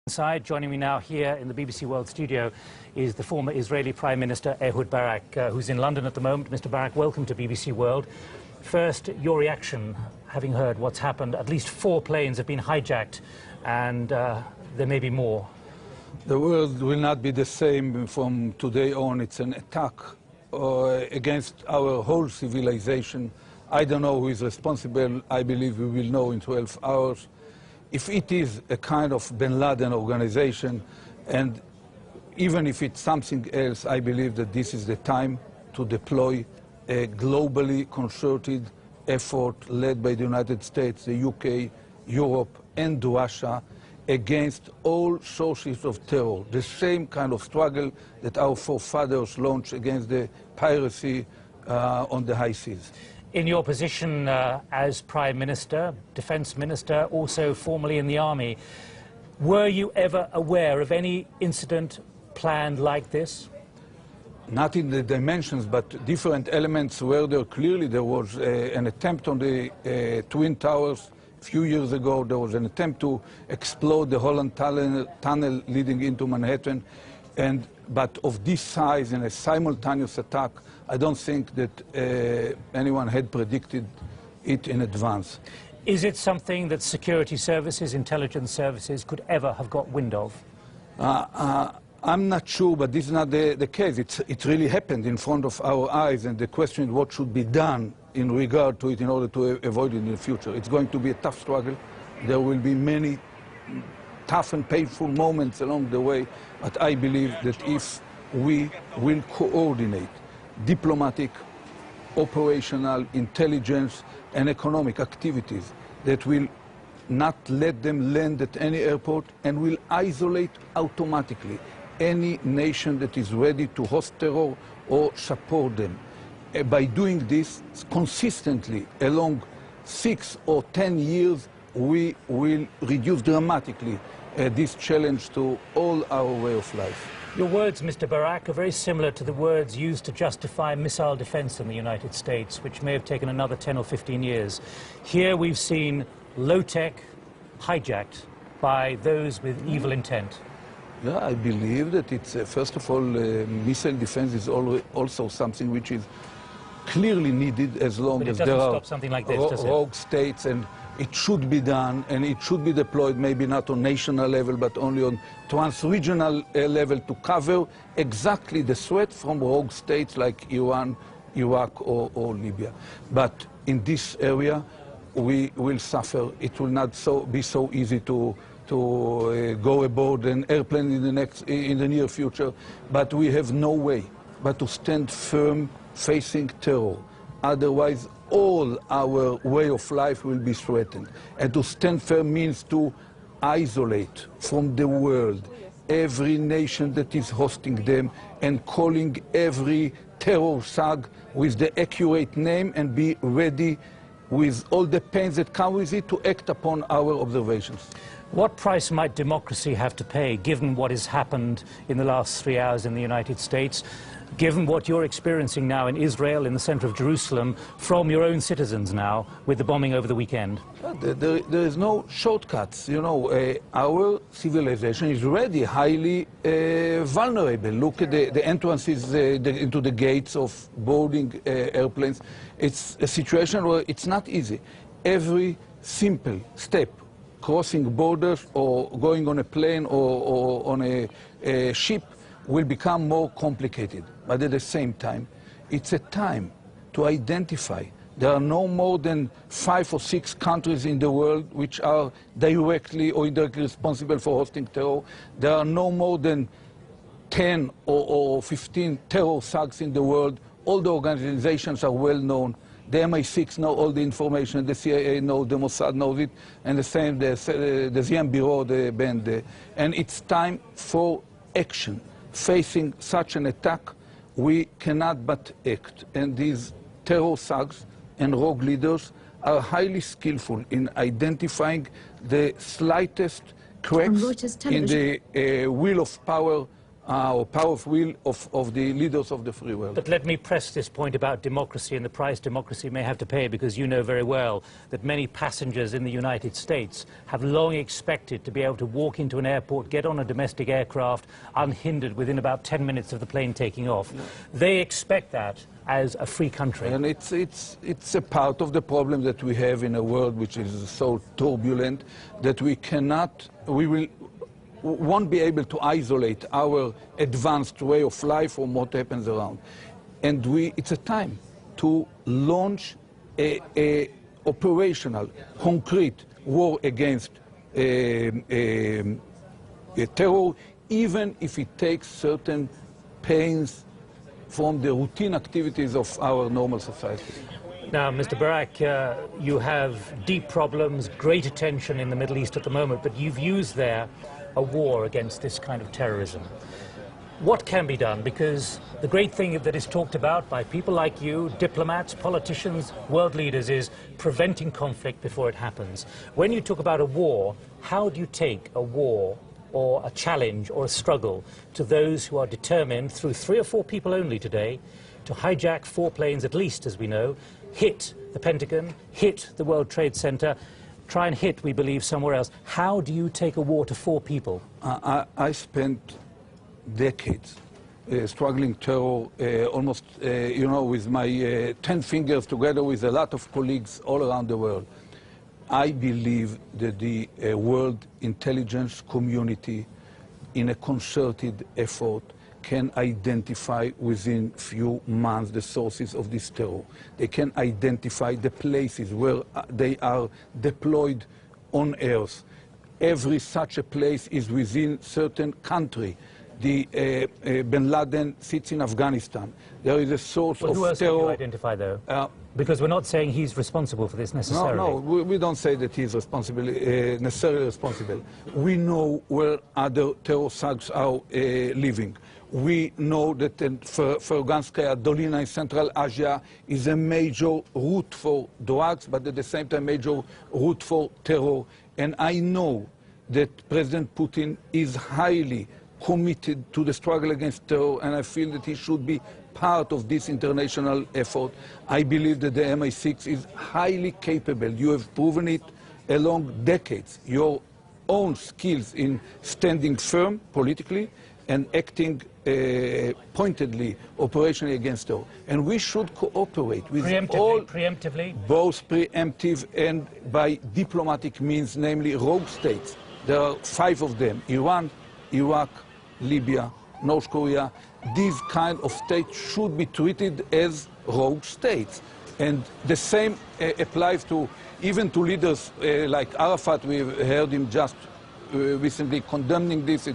Inside, joining me now here in the BBC World studio is the former Israeli Prime Minister Ehud Barak, who's in London at the moment. Mr. Barak, welcome to BBC World. First, your reaction, having heard what's happened. At least 4 planes have been hijacked, and there may be more. The world will not be the same from today on. It's an attack against our whole civilization. I don't know who is responsible. I believe we will know in 12 hours. If it is a kind of bin Laden organization, and even if it's something else, I believe that this is the time to deploy a globally concerted effort led by the United States, the UK, Europe, and Russia against all sources of terror. The same kind of struggle that our forefathers launched against the piracy on the high seas. In your position as Prime Minister, Defence Minister, also formerly in the Army, were you ever aware of any incident planned like this? Not in the dimensions, but different elements where there clearly there was an attempt on the Twin Towers. A few years ago, there was an attempt to explode the Holland tunnel leading into Manhattan. But of this size and a simultaneous attack, I don't think that anyone had predicted it in advance. Is it something that security services, intelligence services, could ever have got wind of? I'm not sure, but this is not the case. It really happened in front of our eyes, and the question is what should be done in regard to it in order to avoid it in the future. It's going to be a tough struggle. There will be many tough and painful moments along the way, but I believe that if we will coordinate diplomatic, operational, intelligence, and economic activities that will not let them land at any airport and will isolate automatically any nation that is ready to host terror or support them. By doing this consistently along 6 or 10 years, we will reduce dramatically this challenge to all our way of life. Your words, Mr. Barak, are very similar to the words used to justify missile defense in the United States, which may have taken another 10 or 15 years. Here we've seen low-tech hijacked by those with evil intent. Yeah, I believe that it's, first of all, missile defense is also something which is clearly needed as long as there are something like this, rogue states, and it should be done, and it should be deployed maybe not on national level, but only on trans-regional level to cover exactly the threat from rogue states like Iran, Iraq, or Libya. But in this area, we will suffer. It will not be so easy to go aboard an airplane in the near future, but we have no way but to stand firm facing terror. Otherwise, all our way of life will be threatened. And to stand firm means to isolate from the world every nation that is hosting them and calling every terror thug with the accurate name and be ready with all the pains that come with it to act upon our observations. What price might democracy have to pay, given what has happened in the last 3 hours in the United States, given what you're experiencing now in Israel, in the center of Jerusalem, from your own citizens now, with the bombing over the weekend? There is no shortcuts. You know, our civilization is already highly vulnerable. Look at the entrances into the gates of boarding airplanes. It's a situation where it's not easy. Every simple step, crossing borders or going on a plane or on a ship, will become more complicated. But at the same time, it's a time to identify. There are no more than 5 or 6 countries in the world which are directly or indirectly responsible for hosting terror. There are no more than 10 or 15 terror thugs in the world. All the organizations are well known. The MI6 know all the information, the CIA knows, the Mossad knows it, and the same, the Zion Bureau, the band. And it's time for action. Facing such an attack, we cannot but act. And these terror thugs and rogue leaders are highly skillful in identifying the slightest cracks in the wheel of power or power of will of the leaders of the free world. But let me press this point about democracy and the price democracy may have to pay, because you know very well that many passengers in the United States have long expected to be able to walk into an airport, get on a domestic aircraft unhindered within about 10 minutes of the plane taking off. Yeah. They expect that as a free country. And it's a part of the problem that we have in a world which is so turbulent that we won't be able to isolate our advanced way of life from what happens around. And it's a time to launch a operational, concrete war against terror, even if it takes certain pains from the routine activities of our normal society. Now, Mr. Barak, you have deep problems, great attention in the Middle East at the moment, but you've used there a war against this kind of terrorism. What can be done? Because the great thing that is talked about by people like you, diplomats, politicians, world leaders, is preventing conflict before it happens. When you talk about a war, how do you take a war or a challenge or a struggle to those who are determined, through 3 or 4 people only today, to hijack 4 planes at least, as we know, hit the Pentagon, hit the World Trade Center, try and hit, we believe, somewhere else? How do you take a war to 4 people? I spent decades struggling terror, almost, you know, with my 10 fingers, together with a lot of colleagues all around the world. I believe that the world intelligence community, in a concerted effort, can identify within few months the sources of this terror. They can identify the places where they are deployed on Earth. Every such a place is within certain country. Bin Laden sits in Afghanistan. There is a source of terror. Who else can you identify, though? Because we're not saying he's responsible for this necessarily. No, we don't say that he's necessarily responsible. We know where other terror thugs are living. We know that Ferganskaya Dolina in Central Asia is a major route for drugs, but at the same time major route for terror. And I know that President Putin is highly committed to the struggle against terror, and I feel that he should be part of this international effort. I believe that the MI6 is highly capable. You have proven it along decades. Your own skills in standing firm politically and acting pointedly, operationally against terror. And we should cooperate with preemptively? Both preemptive and by diplomatic means, namely rogue states. There are 5 of them: Iran, Iraq, Libya, North Korea. These kind of states should be treated as rogue states. And the same applies even to leaders like Arafat. We've heard him just recently condemning this.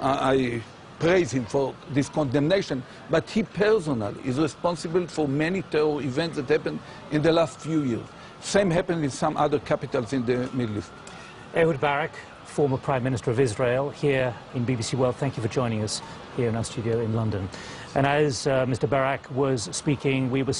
I praise him for this condemnation, but he personally is responsible for many terror events that happened in the last few years. Same happened in some other capitals in the Middle East. Ehud Barak, former Prime Minister of Israel, here in BBC World. Thank you for joining us here in our studio in London. And as Mr. Barak was speaking, we were